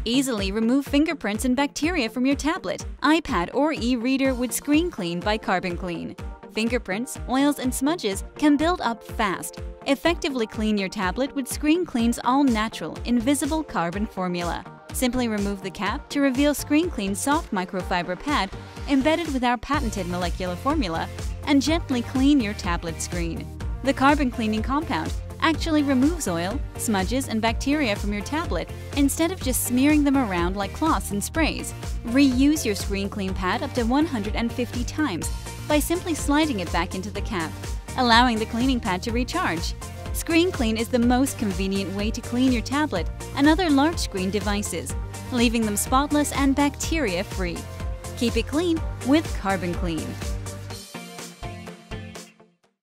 Easily remove fingerprints and bacteria from your tablet, iPad, or e-reader with ScreenKlean by KarbonKlean. Fingerprints, oils, and smudges can build up fast. Effectively clean your tablet with ScreenKlean's all-natural, invisible carbon formula. Simply remove the cap to reveal ScreenKlean's soft microfiber pad embedded with our patented molecular formula and gently clean your tablet screen. The carbon cleaning compound actually removes oil, smudges, and bacteria from your tablet instead of just smearing them around like cloths and sprays. Reuse your ScreenKlean pad up to 150 times by simply sliding it back into the cap, allowing the cleaning pad to recharge. ScreenKlean is the most convenient way to clean your tablet and other large screen devices, leaving them spotless and bacteria-free. Keep it clean with KarbonKlean.